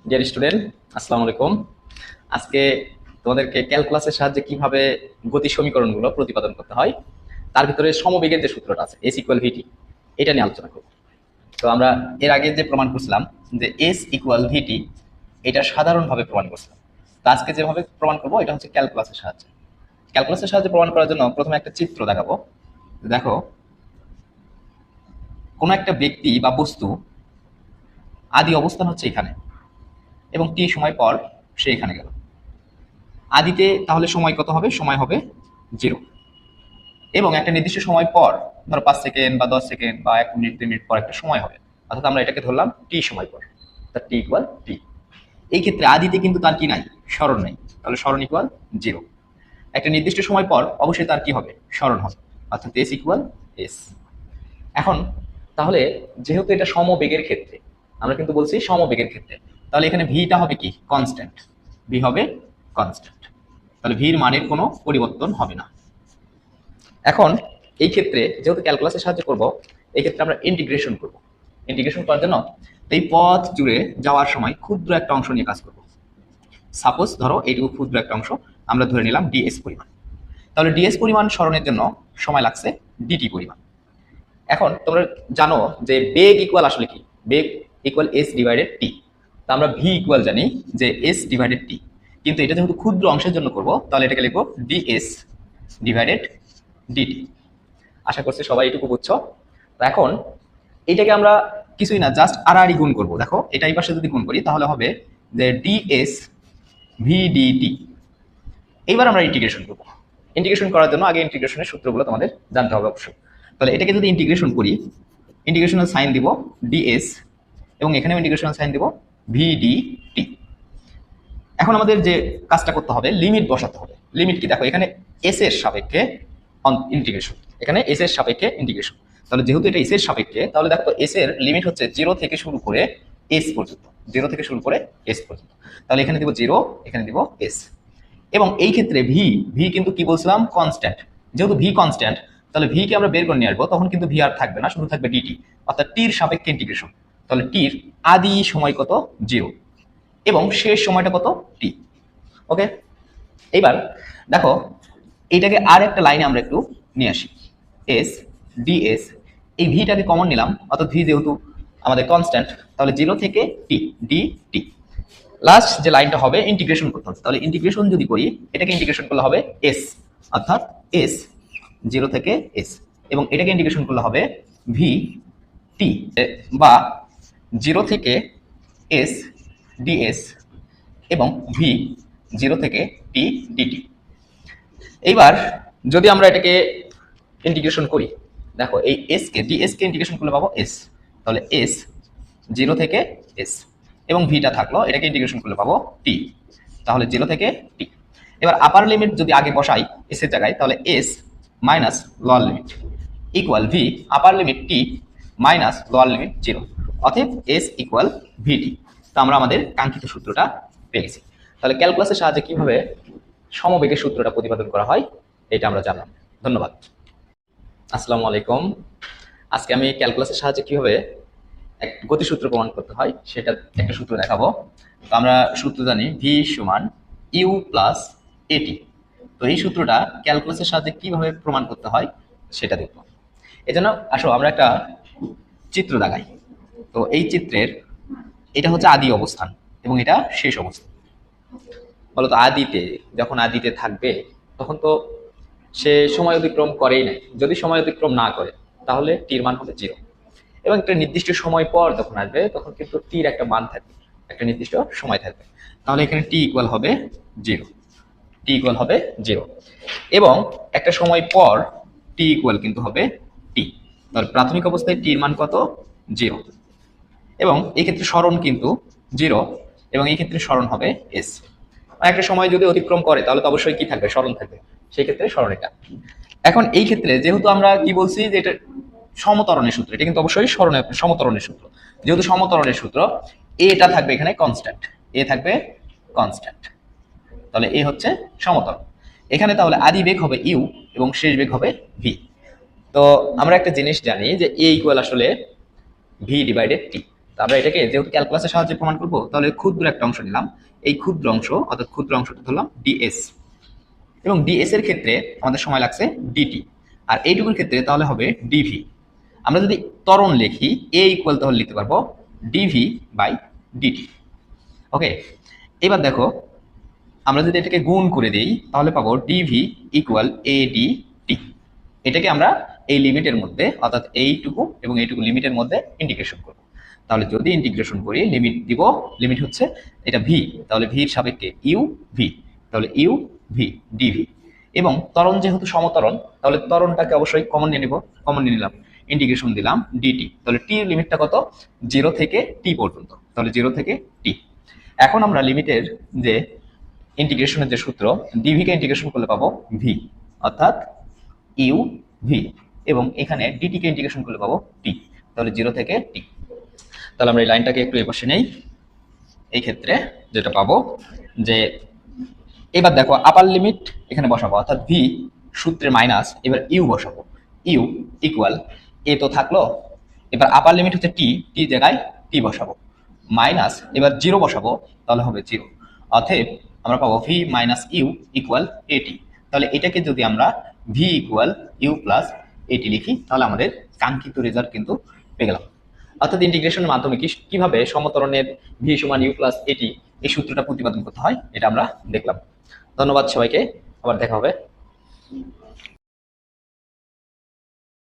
Dear student, আসসালামু আলাইকুম। আজকে তোমাদেরকে ক্যালকুলাসের সাহায্যে কিভাবে গতি সমীকরণগুলো প্রতিপাদন করতে হয় তার ভিতরে সমবেগের যে সূত্রটা আছে এস ইকুয়াল ভিটি, এটা নিয়ে আলোচনা করব। তো আমরা এর আগে যে প্রমাণ করছিলাম যে এস ইকুয়াল ভিটি, এটা সাধারণভাবে প্রমাণ করছিলাম। তো আজকে যেভাবে প্রমাণ করব এটা হচ্ছে ক্যালকুলাসের সাহায্যে। ক্যালকুলাসের সাহায্যে প্রমাণ করার জন্য প্রথমে একটা চিত্র দেখাবো। দেখো, কোনো একটা ব্যক্তি বা বস্তু আদি অবস্থান হচ্ছে এখানে এবং টি সময় পর সে এখানে গেল। আদিতে তাহলে সময় কত হবে? সময় হবে 0। এবং একটা নির্দিষ্ট সময় পর, ধরো 5 সেকেন্ড বা 10 সেকেন্ড বা 1 মিনিট 2 মিনিট পর একটা সময় হবে, অর্থাৎ আমরা এটাকে ধরলাম টি সময় পর, তার টি ইকুয়াল টি। এই ক্ষেত্রে আদিতে কিন্তু তার কি নাই? স্মরণ নাই, তাহলে স্মরণ ইকুয়াল 0। একটা নির্দিষ্ট সময় পর অবশ্যই তার কি হবে? স্মরণ হবে, অর্থাৎ এস ইকুয়াল এস। এখন তাহলে যেহেতু এটা সমবেগের ক্ষেত্রে, আমরা কিন্তু বলছি সমবেগের ক্ষেত্রে, তাহলে এখানে ভিটা হবে কি? কনস্ট্যান্ট। ভি হবে কনস্ট্যান্ট, তাহলে ভির মানের কোনো পরিবর্তন হবে না। এখন এই ক্ষেত্রে যেহেতু ক্যালকুলাসের সাহায্য করব, এই ক্ষেত্রে আমরা ইন্টিগ্রেশন করব। ইন্টিগ্রেশন করার জন্য এই পথ জুড়ে যাওয়ার সময় ক্ষুদ্র একটা অংশ নিয়ে কাজ করব। সাপোজ ধরো এইটুকু ক্ষুদ্র একটা অংশ আমরা ধরে নিলাম ডিএস পরিমাণ। তাহলে ডিএস পরিমাণ সরণের জন্য সময় লাগছে ডিটি পরিমাণ। এখন তোমরা জানো যে বেগ ইকুয়াল আসলে কি? বেগ ইকুয়াল এস ডিভাইডেড টি। তা আমরা ভি ইকুয়াল জানি যে এস ডিভাইডেড টি, কিন্তু এটা যেহেতু ক্ষুদ্র অংশের জন্য করব, তাহলে এটাকে লিখবো ডিএস ডিভাইডেড ডিটি। আশা করছি সবাই এটুকু বুঝছো। তো এখন এটাকে আমরা কিছুই না, জাস্ট আড়াআড়ি গুণ করব। দেখো, এটা এই পাশে যদি গুণ করি তাহলে হবে যে ডিএস ভিডিটি। এইবার আমরা ইন্টিগ্রেশন করব। ইন্টিগ্রেশন করার জন্য আগে ইন্টিগ্রেশনের সূত্রগুলো তোমাদের জানতে হবে অবশ্যই। তাহলে এটাকে যদি ইন্টিগ্রেশন করি, ইন্টিগ্রেশনাল সাইন দিব ডিএস এবং এখানেও ইন্টিগ্রেশনাল সাইন দিব ভিডিটি। এখন আমাদের যে কাজটা করতে হবে, লিমিট বসাতে হবে। লিমিট কি? দেখো, এখানে এস এর সাপেক্ষে ইন্টিগ্রেশন, এখানে এস এর সাপেক্ষে ইন্টিগ্রেশন। তাহলে যেহেতু এটা এস এর সাপেক্ষে, তাহলে দেখো এস এর লিমিট হচ্ছে 0 থেকে শুরু করে এস পর্যন্ত। 0 থেকে শুরু করে এস পর্যন্ত। তাহলে এখানে দিব 0, এখানে দিব এস। এবং এই ক্ষেত্রে ভি, ভি কিন্তু কি বলছিলাম? কনস্ট্যান্ট। যেহেতু ভি কনস্ট্যান্ট, তাহলে ভি কে আমরা বের করে নিয়ে আসবো, তখন কিন্তু ভি আর থাকবে না, শুধু থাকবে ডিটি, অর্থাৎ টির সাপেক্ষে ইন্টিগ্রেশন। তাহলে টির আদি সময় কত? 0, এবং শেষ সময়টা কত? টি। ওকে, এইবার দেখো এইটাকে আর একটা লাইনে আমরা একটু নিয়ে আসি। এস ডিএস, এই ভিটাকে কমন নিলাম, অর্থাৎ ভি যেহেতু আমাদের কনস্ট্যান্ট, তাহলে 0 থেকে টি, ডি টি। লাস্ট যে লাইনটা হবে ইন্টিগ্রেশন করতে হবে। তাহলে ইন্টিগ্রেশন যদি করি, এটাকে ইন্টিগ্রেশন করলে হবে এস, অর্থাৎ এস 0 থেকে এস, এবং এটাকে ইন্টিগ্রেশন করলে হবে ভি টি, বা 0 থেকে এস ডিএস এবং ভি 0 থেকে টি ডিটি। এইবার যদি আমরা এটাকে ইন্টিগ্রেশন করি, দেখো এই এস কে ডিএস কে ইন্টিগ্রেশন করলে পাবো এস, তাহলে এস 0 থেকে এস, এবং ভিটা থাকলো, এটাকে ইন্টিগ্রেশন করলে পাবো টি, তাহলে 0 থেকে টি। এবার আপার লিমিট যদি আগে বসাই এস এর জায়গায়, তাহলে S minus lower limit equal V আপার লিমিট টি মাইনাস লোয়ার লিমিট 0, অতএব এস ইকুয়াল ভিটি। তো আমরা আমাদের কাঙ্ক্ষিত সূত্রটা পেয়ে গেছি। তাহলে ক্যালকুলাসের সাহায্যে কিভাবে সমবেগের সূত্রটা প্রতিপাদন করা হয় এটা আমরা জানলাম। ধন্যবাদ। আসসালামু আলাইকুম। আজকে আমি ক্যালকুলাসের সাহায্যে কিভাবে এক গতিসূত্র প্রমাণ করতে হয় সেটা একটা সূত্র দেখাবো। তো আমরা সূত্র জানি ভি সমান ইউ প্লাস এটি। তো এই সূত্রটা ক্যালকুলাসের সাহায্যে কিভাবে প্রমাণ করতে হয় সেটা দেখবো। এই জন্য আসো আমরা একটা চিত্র দেখাই। তো এই চিত্রের এটা হচ্ছে আদি অবস্থান এবং এটা শেষ অবস্থান। বলতো আদিতে, যখন আদিতে থাকবে তখন তো সে সময় অতিক্রম করেই নাই। যদি সময় অতিক্রম না করে তাহলে টির মান হবে 0, এবং একটা নির্দিষ্ট সময় পর যখন আসবে তখন কিন্তু টির একটা মান থাকবে, একটা নির্দিষ্ট সময় থাকবে। তাহলে এখানে টি ইকুয়াল হবে 0, টি ইকুয়াল হবে 0, এবং একটা সময় পর টি ইকুয়াল কিন্তু হবে টি। তাহলে প্রাথমিক অবস্থায় টির মান কত? 0, এবং এই ক্ষেত্রে স্মরণ কিন্তু 0, এবং এই ক্ষেত্রে স্মরণ হবে এস। একটা সময় যদি অতিক্রম করে তাহলে তো অবশ্যই কি থাকবে? স্মরণ থাকবে, সেই ক্ষেত্রে স্মরণ এটা। এখন এই ক্ষেত্রে যেহেতু আমরা কি বলছি যে এটা সমতরণের সূত্র, এটা কিন্তু অবশ্যই সমতরণের সূত্র। যেহেতু সমতরণের সূত্র, এটা থাকবে এখানে কনস্ট্যান্ট, এ থাকবে কনস্ট্যান্ট, তাহলে এ হচ্ছে সমতরণ। এখানে তাহলে আদি বেগ হবে ইউ এবং শেষ বেগ হবে ভি। তো আমরা একটা জিনিস জানি যে এ ইকুয়াল আসলে ভি ডিভাইডেড টি। আমরা এটাকে যেহেতু ক্যালকুলাসের সাহায্যে প্রমাণ করবো, তাহলে ক্ষুদ্র একটা অংশ নিলাম। এই ক্ষুদ্র অংশ অর্থাৎ ক্ষুদ্র অংশটা ধরলাম ডিএস, এবং ডিএস এর ক্ষেত্রে আমাদের সময় লাগছে ডিটি, আর এইটুকুর ক্ষেত্রে তাহলে হবে ডিভি। আমরা যদি ত্বরণ লিখি এ ইকুয়াল তাহলে লিখতে পারবো ডিভি বাই ডিটি। ওকে, এবার দেখো আমরা যদি এটাকে গুণ করে দিই তাহলে পাবো ডিভি ইকুয়াল এডি টি। এটাকে আমরা এই লিমিটের মধ্যে অর্থাৎ এইটুকু এবং এইটুকু লিমিটের মধ্যে ইন্টিগ্রেশন করব। তাহলে যদি ইন্টিগ্রেশন করি লিমিট দিব, লিমিট হচ্ছে এটা ভি, তাহলে ভির সাপেক্ষে ইউ ভি, তাহলে ইউ ভি ডিভি। এবং ত্বরণ যেহেতু সমত্বরণ, তাহলে ত্বরণটাকে অবশ্যই কমন নিয়ে নিব, কমন নিয়ে নিলাম, ইন্টিগ্রেশন দিলাম ডিটি। তাহলে টি লিমিটটা কত, 0 থেকে টি পর্যন্ত, তাহলে 0 থেকে টি। এখন আমরা লিমিটের যে ইন্টিগ্রেশনের যে সূত্র, ডিভি কে ইন্টিগ্রেশন করলে পাবো ভি অর্থাৎ ইউ ভি, এবং এখানে ডিটি কে ইন্টিগ্রেশন করলে পাবো টি, তাহলে 0 থেকে টি। তাহলে আমরা এই লাইনটাকে একটু এপাশে নেই। এই ক্ষেত্রে যেটা পাবো যে এবার দেখো আপার লিমিট এখানে বসাবো অর্থাৎ ভি সূত্রে মাইনাস, এবার ইউ বসাবো, ইউ ইকুয়াল এ তো থাকলো, এবার আপার লিমিট হচ্ছে টি, টি জায়গায় টি বসাবো, মাইনাস এবার 0 বসাবো, তাহলে হবে 0। অতএব আমরা পাবো ভি মাইনাস ইউ ইকুয়াল এটি। তাহলে এটাকে যদি আমরা ভি ইকুয়াল ইউ প্লাস এটি লিখি তাহলে আমাদের কাঙ্ক্ষিত রেজাল্ট কিন্তু পেয়ে গেলাম। অর্থাৎ ইন্টিগ্রেশনের মাধ্যমে কিভাবে সমতরণের ভি সমান ইউ প্লাস এটি এই সূত্রটা প্রতিপাদন করতে হয় এটা আমরা দেখলাম। ধন্যবাদ সবাইকে, আবার দেখা হবে।